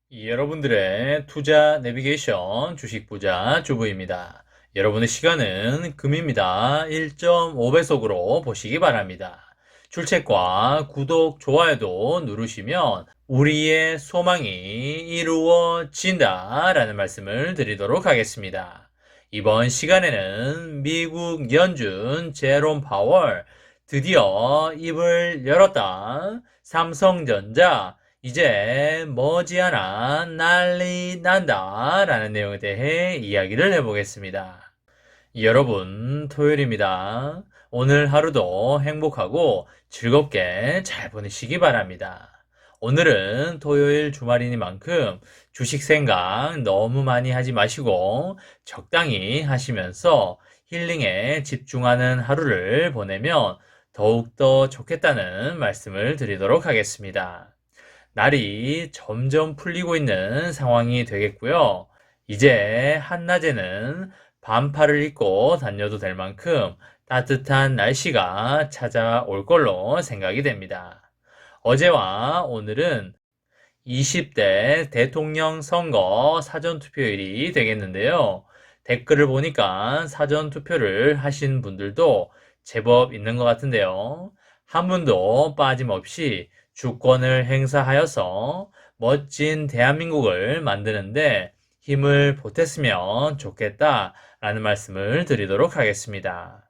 여러분들의 투자 내비게이션 주식 부자 주부입니다. 여러분의 시간은 금입니다. 1.5배속으로 보시기 바랍니다. 출첵과 구독, 좋아요도 누르시면 우리의 소망이 이루어진다 라는 말씀을 드리도록 하겠습니다. 이번 시간에는 미국 연준 제롬 파월 드디어 입을 열었다. 삼성전자 이제 머지않아 난리 난다 라는 내용에 대해 이야기를 해보겠습니다. 여러분, 토요일입니다. 오늘 하루도 행복하고 즐겁게 잘 보내시기 바랍니다. 오늘은 토요일 주말이니만큼 주식 생각 너무 많이 하지 마시고 적당히 하시면서 힐링에 집중하는 하루를 보내면 더욱더 좋겠다는 말씀을 드리도록 하겠습니다. 날이 점점 풀리고 있는 상황이 되겠고요. 이제 한낮에는 반팔을 입고 다녀도 될 만큼 따뜻한 날씨가 찾아올 걸로 생각이 됩니다. 어제와 오늘은 20대 대통령 선거 사전투표일이 되겠는데요. 댓글을 보니까 사전투표를 하신 분들도 제법 있는 것 같은데요. 한 분도 빠짐없이 주권을 행사하여서 멋진 대한민국을 만드는데 힘을 보탰으면 좋겠다라는 말씀을 드리도록 하겠습니다.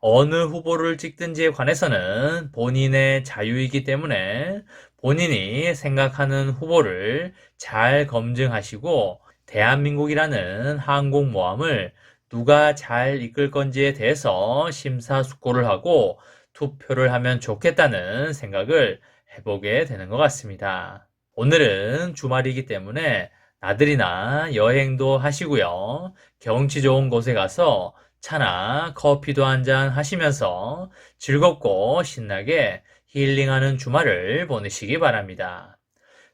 어느 후보를 찍든지에 관해서는 본인의 자유이기 때문에 본인이 생각하는 후보를 잘 검증하시고 대한민국이라는 항공모함을 누가 잘 이끌 건지에 대해서 심사숙고를 하고 투표를 하면 좋겠다는 생각을 해보게 되는 것 같습니다. 오늘은 주말이기 때문에 나들이나 여행도 하시고요. 경치 좋은 곳에 가서 차나 커피도 한잔 하시면서 즐겁고 신나게 힐링하는 주말을 보내시기 바랍니다.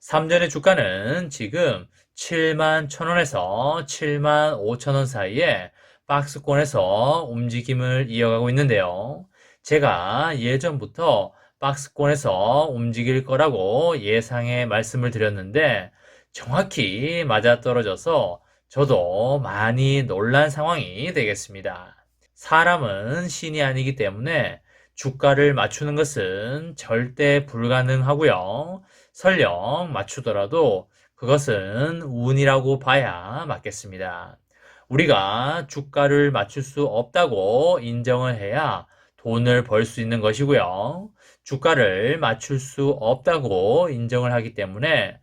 삼전의 주가는 지금 7만 1,000원에서 7만 5천원 사이에 박스권에서 움직임을 이어가고 있는데요. 제가 예전부터 박스권에서 움직일 거라고 예상해 말씀을 드렸는데 정확히 맞아떨어져서 저도 많이 놀란 상황이 되겠습니다. 사람은 신이 아니기 때문에 주가를 맞추는 것은 절대 불가능하고요. 설령 맞추더라도 그것은 운이라고 봐야 맞겠습니다. 우리가 주가를 맞출 수 없다고 인정을 해야 돈을 벌 수 있는 것이고요. 주가를 맞출 수 없다고 인정을 하기 때문에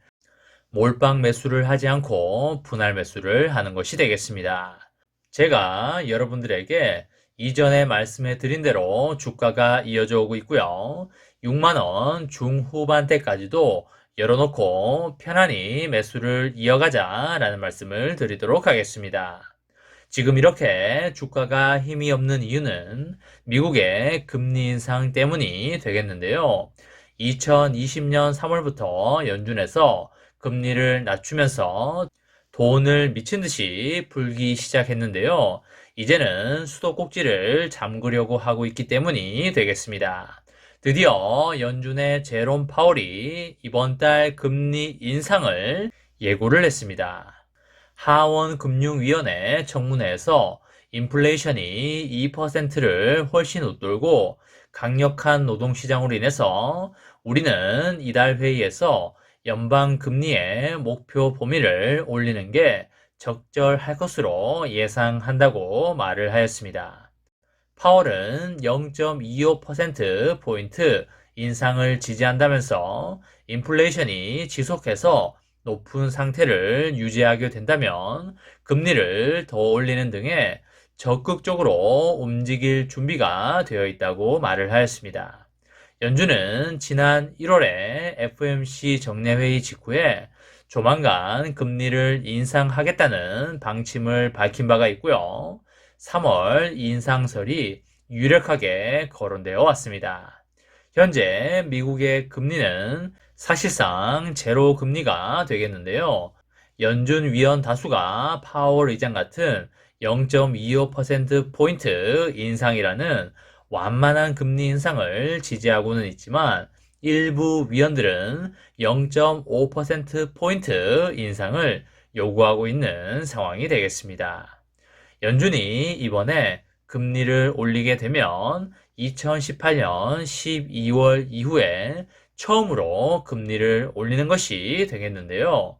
몰빵 매수를 하지 않고 분할 매수를 하는 것이 되겠습니다. 제가 여러분들에게 이전에 말씀해 드린 대로 주가가 이어져 오고 있고요. 6만원 중후반대까지도 열어놓고 편안히 매수를 이어가자라는 말씀을 드리도록 하겠습니다. 지금 이렇게 주가가 힘이 없는 이유는 미국의 금리 인상 때문이 되겠는데요. 2020년 3월부터 연준에서 금리를 낮추면서 돈을 미친 듯이 풀기 시작했는데요. 이제는 수도꼭지를 잠그려고 하고 있기 때문이 되겠습니다. 드디어 연준의 제롬 파월이 이번 달 금리 인상을 예고를 했습니다. 하원금융위원회 청문회에서 인플레이션이 2%를 훨씬 웃돌고 강력한 노동시장으로 인해서 우리는 이달 회의에서 연방금리의 목표 범위를 올리는 게 적절할 것으로 예상한다고 말을 하였습니다. 파월은 0.25%포인트 인상을 지지한다면서 인플레이션이 지속해서 높은 상태를 유지하게 된다면 금리를 더 올리는 등의 적극적으로 움직일 준비가 되어 있다고 말을 하였습니다. 연준은 지난 1월에 FOMC 정례회의 직후에 조만간 금리를 인상하겠다는 방침을 밝힌 바가 있고요. 3월 인상설이 유력하게 거론되어 왔습니다. 현재 미국의 금리는 사실상 제로 금리가 되겠는데요. 연준 위원 다수가 파월 의장 같은 0.25%포인트 인상이라는 완만한 금리 인상을 지지하고는 있지만 일부 위원들은 0.5%포인트 인상을 요구하고 있는 상황이 되겠습니다. 연준이 이번에 금리를 올리게 되면 2018년 12월 이후에 처음으로 금리를 올리는 것이 되겠는데요.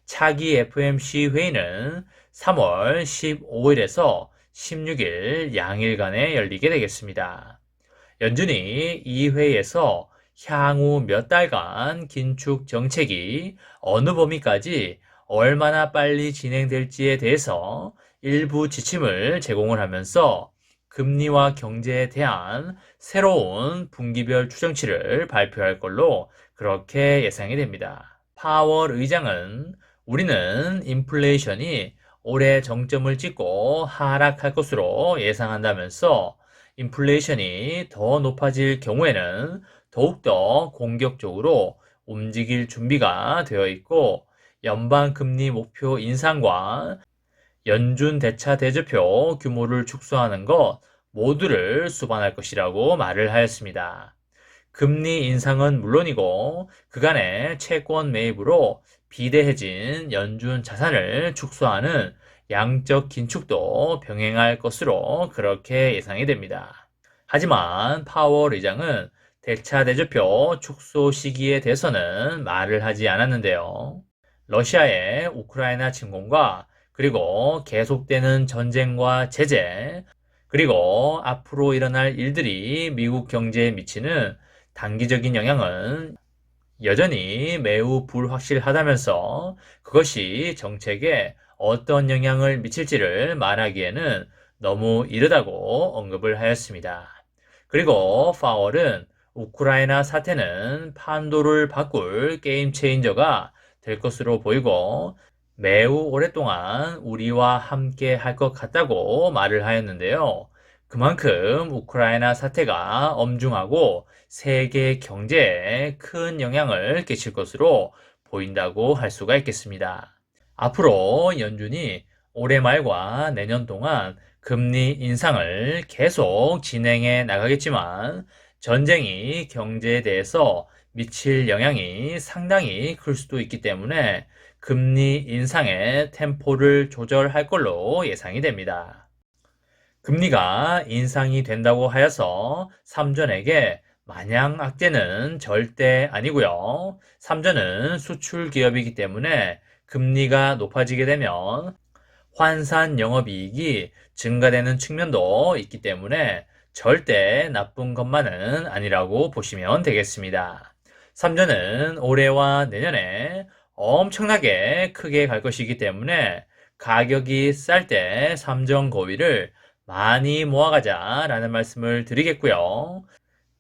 차기 FOMC 회의는 3월 15일에서 16일 양일간에 열리게 되겠습니다. 연준이 이 회의에서 향후 몇 달간 긴축 정책이 어느 범위까지 얼마나 빨리 진행될지에 대해서 일부 지침을 제공을 하면서 금리와 경제에 대한 새로운 분기별 추정치를 발표할 걸로 그렇게 예상이 됩니다. 파월 의장은 우리는 인플레이션이 올해 정점을 찍고 하락할 것으로 예상한다면서 인플레이션이 더 높아질 경우에는 더욱더 공격적으로 움직일 준비가 되어 있고 연방금리 목표 인상과 연준 대차 대조표 규모를 축소하는 것 모두를 수반할 것이라고 말을 하였습니다. 금리 인상은 물론이고 그간의 채권 매입으로 비대해진 연준 자산을 축소하는 양적 긴축도 병행할 것으로 그렇게 예상이 됩니다. 하지만 파월 의장은 대차 대조표 축소 시기에 대해서는 말을 하지 않았는데요. 러시아의 우크라이나 침공과 그리고 계속되는 전쟁과 제재, 그리고 앞으로 일어날 일들이 미국 경제에 미치는 단기적인 영향은 여전히 매우 불확실하다면서 그것이 정책에 어떤 영향을 미칠지를 말하기에는 너무 이르다고 언급을 하였습니다. 그리고 파월은 우크라이나 사태는 판도를 바꿀 게임 체인저가 될 것으로 보이고 매우 오랫동안 우리와 함께 할 것 같다고 말을 하였는데요. 그만큼 우크라이나 사태가 엄중하고 세계 경제에 큰 영향을 끼칠 것으로 보인다고 할 수가 있겠습니다. 앞으로 연준이 올해 말과 내년 동안 금리 인상을 계속 진행해 나가겠지만 전쟁이 경제에 대해서 미칠 영향이 상당히 클 수도 있기 때문에 금리 인상의 템포를 조절할 걸로 예상이 됩니다. 금리가 인상이 된다고 하여서 삼전에게 마냥 악재는 절대 아니고요. 삼전은 수출 기업이기 때문에 금리가 높아지게 되면 환산 영업이익이 증가되는 측면도 있기 때문에 절대 나쁜 것만은 아니라고 보시면 되겠습니다. 삼전은 올해와 내년에 엄청나게 크게 갈 것이기 때문에 가격이 쌀 때 삼전 고위를 많이 모아가자라는 말씀을 드리겠고요.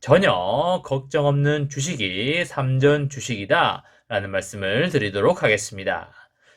전혀 걱정 없는 주식이 삼전 주식이다 라는 말씀을 드리도록 하겠습니다.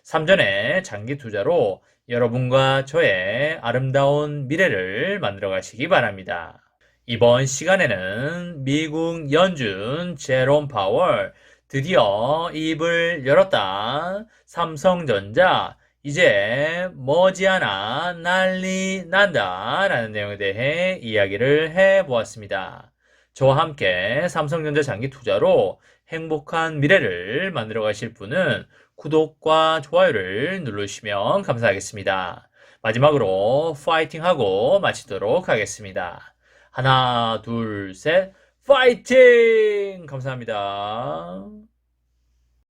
삼전의 장기 투자로 여러분과 저의 아름다운 미래를 만들어 가시기 바랍니다. 이번 시간에는 미국 연준 제롬 파월 드디어 입을 열었다. 삼성전자 이제 머지않아 난리 난다 라는 내용에 대해 이야기를 해보았습니다. 저와 함께 삼성전자 장기 투자로 행복한 미래를 만들어 가실 분은 구독과 좋아요를 누르시면 감사하겠습니다. 마지막으로 파이팅하고 마치도록 하겠습니다. 하나, 둘, 셋, 파이팅! 감사합니다.